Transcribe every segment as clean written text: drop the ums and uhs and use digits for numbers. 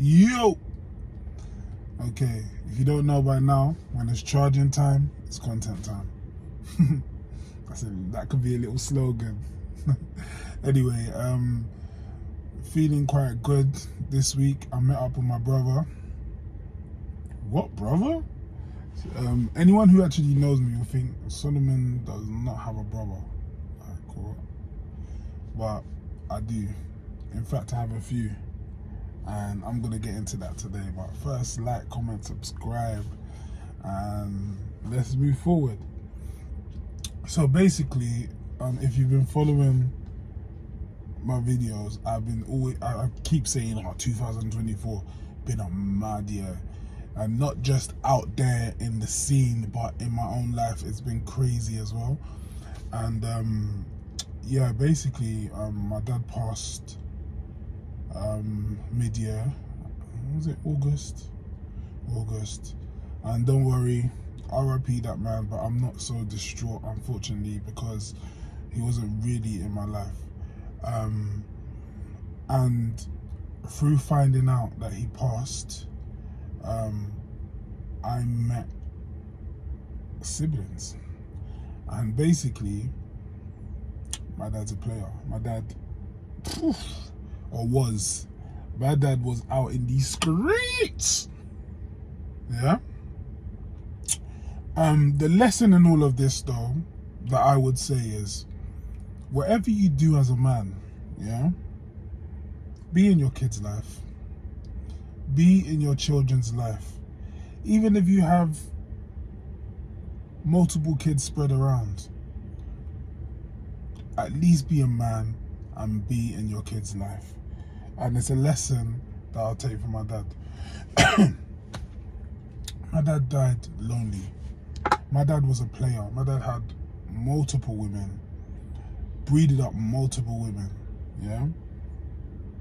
Yo! Okay, if you don't know by now, when it's charging time, it's content time. That could be a little slogan. Anyway, feeling quite good this week. I met up with my brother. What, brother? Anyone who actually knows me will think Solomon does not have a brother. Alright, cool. But I do. In fact, I have a few. And I'm going to get into that today. But first, like, comment, subscribe, and let's move forward. So basically, if you've been following my videos, I keep saying, 2024 been a mad year. And not just out there in the scene, but in my own life, it's been crazy as well. And yeah, basically, my dad passed mid-year. Was it August? And don't worry, RIP that man, but I'm not so distraught, unfortunately, because he wasn't really in my life. And through finding out that he passed, I met siblings. And basically, my dad's a player. My dad was out in these streets. Yeah. The lesson in all of this, though, that I would say is, whatever you do as a man, yeah, be in your kid's life, be in your children's life. Even if you have multiple kids spread around, at least be a man and be in your kid's life. And it's a lesson that I'll take from my dad. My dad died lonely. My dad was a player. My dad had multiple women, breeded up multiple women, yeah,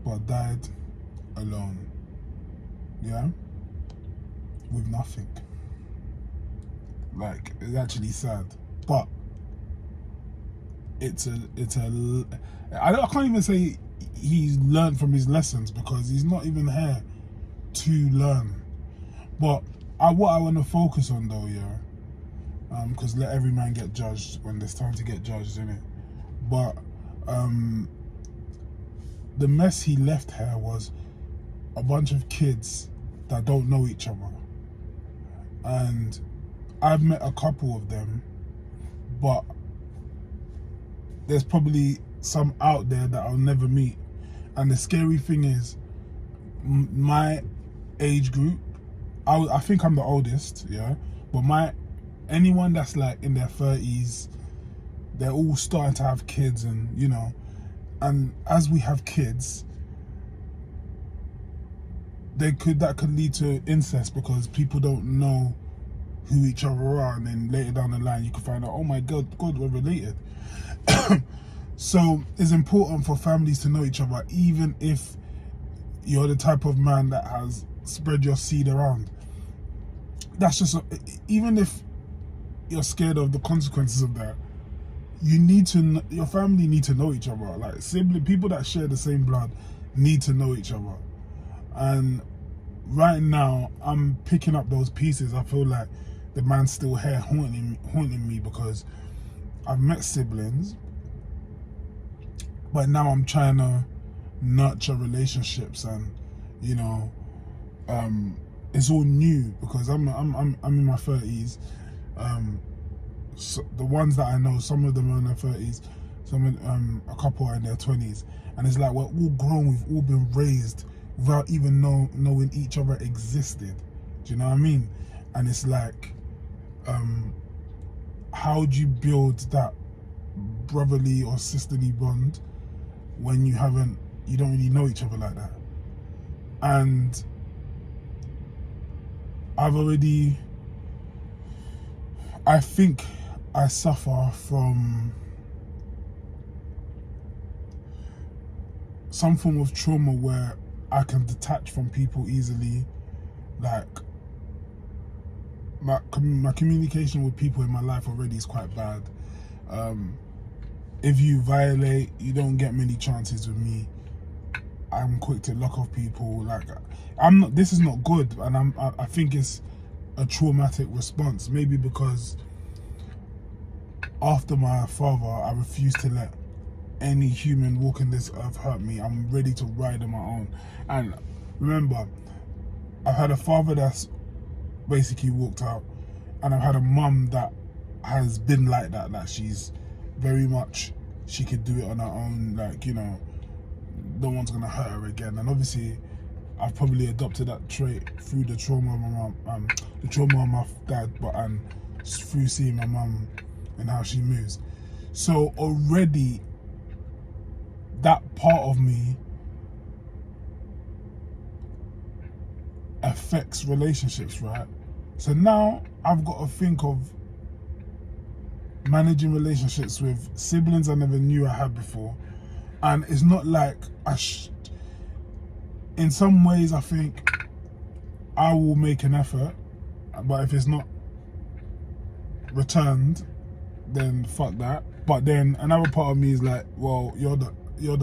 but died alone, yeah, with nothing. Like, it's actually sad, but I can't even say he's learned from his lessons, because he's not even here to learn. But what I want to focus on, though, yeah, because let every man get judged when there's time to get judged, innit? But the mess he left here was a bunch of kids that don't know each other. And I've met a couple of them, but there's probably some out there that I'll never meet. And the scary thing is, my age group, I think I'm the oldest, yeah, but anyone that's like in their 30s, they're all starting to have kids, and you know, and as we have kids, that could lead to incest, because people don't know who each other are, and then later down the line you can find out, oh my god, we're related. So it's important for families to know each other, even if you're the type of man that has spread your seed around. That's just, even if you're scared of the consequences of that, your family need to know each other. Like, simply, people that share the same blood need to know each other. And right now, I'm picking up those pieces. I feel like the man's still here haunting me, because I've met siblings, but now I'm trying to nurture relationships, and you know, it's all new, because I'm in my 30s. So the ones that I know, some of them are in their 30s, a couple are in their 20s, and it's like we're all grown, we've all been raised without even knowing each other existed. Do you know what I mean? And it's like, how do you build that brotherly or sisterly bond when you don't really know each other like that? And I think I suffer from some form of trauma where I can detach from people easily. Like, my communication with people in my life already is quite bad. If you violate, you don't get many chances with me. I'm quick to lock off people. Like, I'm not. This is not good, and I think it's a traumatic response. Maybe because after my father, I refuse to let any human walking this earth hurt me. I'm ready to ride on my own. And remember, I've had a father that's basically walked out, and I've had a mum that has been like that. That she's very much, she could do it on her own. Like, you know, no one's gonna hurt her again. And obviously, I've probably adopted that trait through the trauma of my mum, the trauma of my dad, but through seeing my mum and how she moves. So already, that part of me affects relationships, right? So now I've got to think of managing relationships with siblings I never knew I had before. And it's not like in some ways I think I will make an effort, but if it's not returned, then fuck that. But then another part of me is like, well, you're the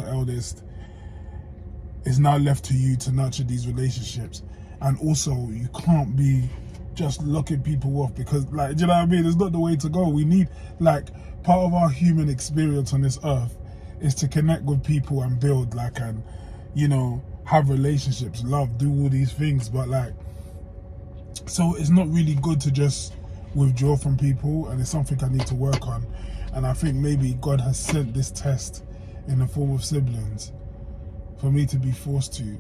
eldest. It's now left to you to nurture these relationships. And also, you can't be just locking people off, because, like, do you know what I mean? It's not the way to go. We need, like, part of our human experience on this earth is to connect with people and build, like, and, you know, have relationships, love, do all these things. But, like, so it's not really good to just withdraw from people, and it's something I need to work on. And I think maybe God has sent this test in the form of siblings for me to be forced to.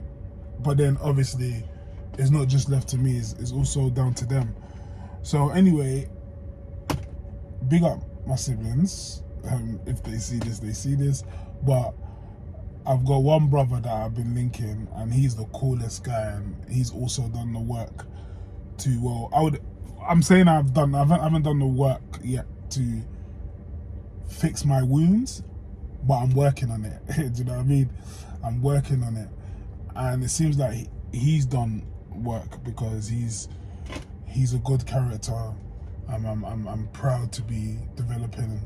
But then obviously it's not just left to me, it's also down to them. So anyway, big up my siblings. If they see this, they see this. But I've got one brother that I've been linking, and he's the coolest guy, and he's also done the work to, well, I'm saying I haven't done the work yet to fix my wounds, but I'm working on it. Do you know what I mean? I'm working on it, and it seems like he's done work, because he's a good character. I'm proud to be developing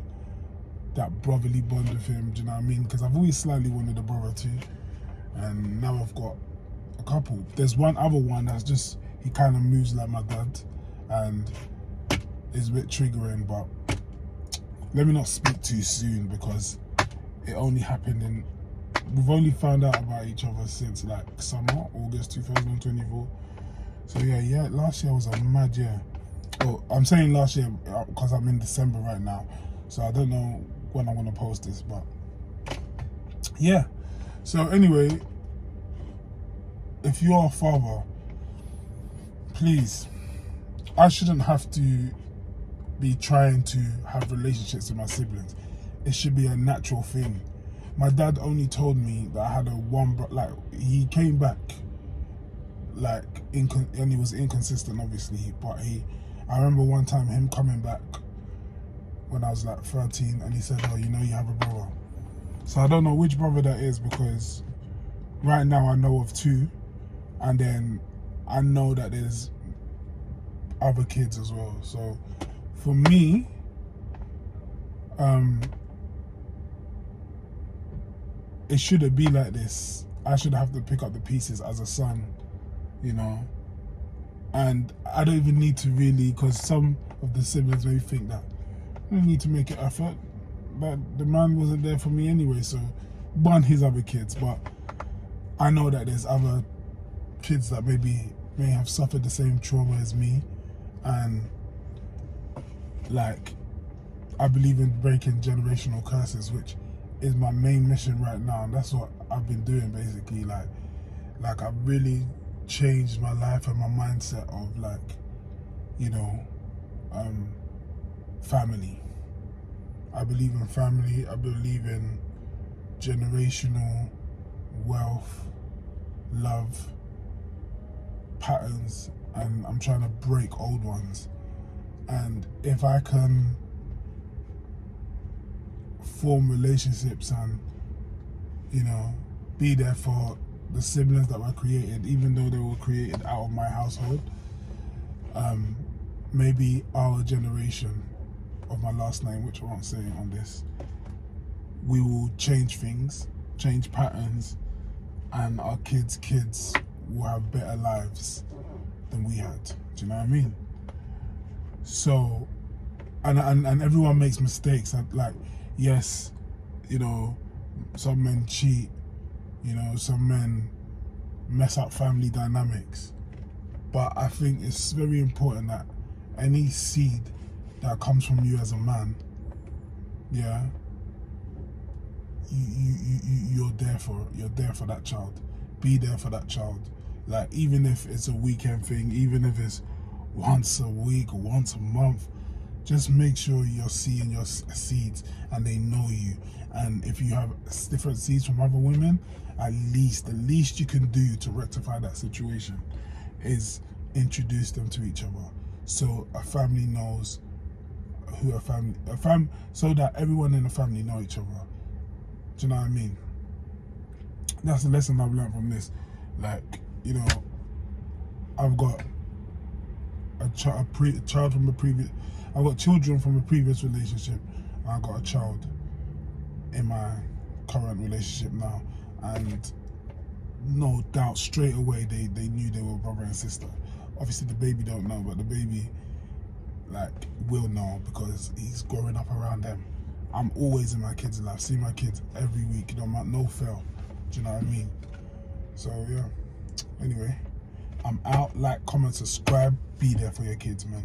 that brotherly bond with him. Do you know what I mean? Because I've always slightly wanted a brother too, and now I've got a couple. There's one other one that's just, he kind of moves like my dad, and it's a bit triggering. But let me not speak too soon, because it only happened we've only found out about each other since like summer, August 2024. So yeah, last year was a mad year. Oh, I'm saying last year because I'm in December right now, so I don't know when I'm gonna post this, but yeah. So anyway, if you're a father, please, I shouldn't have to be trying to have relationships with my siblings. It should be a natural thing. My dad only told me that I had like, he came back, like, and he was inconsistent, obviously, but I remember one time him coming back when I was like 13, and he said, oh, you know, you have a brother. So I don't know which brother that is, because right now I know of two, and then I know that there's other kids as well. So for me, it shouldn't be like this. I should have to pick up the pieces as a son, you know. And I don't even need to really, because some of the siblings may think that I don't need to make an effort, but the man wasn't there for me anyway. So one, his other kids, but I know that there's other kids that may have suffered the same trauma as me, and like, I believe in breaking generational curses, which is my main mission right now, and that's what I've been doing basically. Like I've really changed my life and my mindset of, like, you know, family. I believe in family. I believe in generational wealth, love, patterns, and I'm trying to break old ones. And if I can form relationships and, you know, be there for the siblings that were created, even though they were created out of my household, maybe our generation of my last name, which I won't say on this, we will change things, change patterns, and our kids will have better lives than we had. Do you know what I mean? So, and everyone makes mistakes. Like, yes, you know, some men cheat, you know, some men mess up family dynamics. But I think it's very important that any seed that comes from you as a man, yeah, you're there for that child. Be there for that child. Like, even if it's a weekend thing, even if it's once a week or once a month, just make sure you're seeing your seeds and they know you. And if you have different seeds from other women, the least you can do to rectify that situation is introduce them to each other, so a family knows who so that everyone in the family know each other. Do you know what I mean? That's the lesson I've learned from this. Like, you know, I've got child from a previous. I've got children from a previous relationship, and I got a child in my current relationship now, and no doubt straight away they knew they were brother and sister. Obviously the baby don't know, but the baby like will know because he's growing up around them. I'm always in my kids' life, see my kids every week, no fail. Do you know what I mean? So yeah. Anyway, I'm out. Like, comment, subscribe, be there for your kids, man.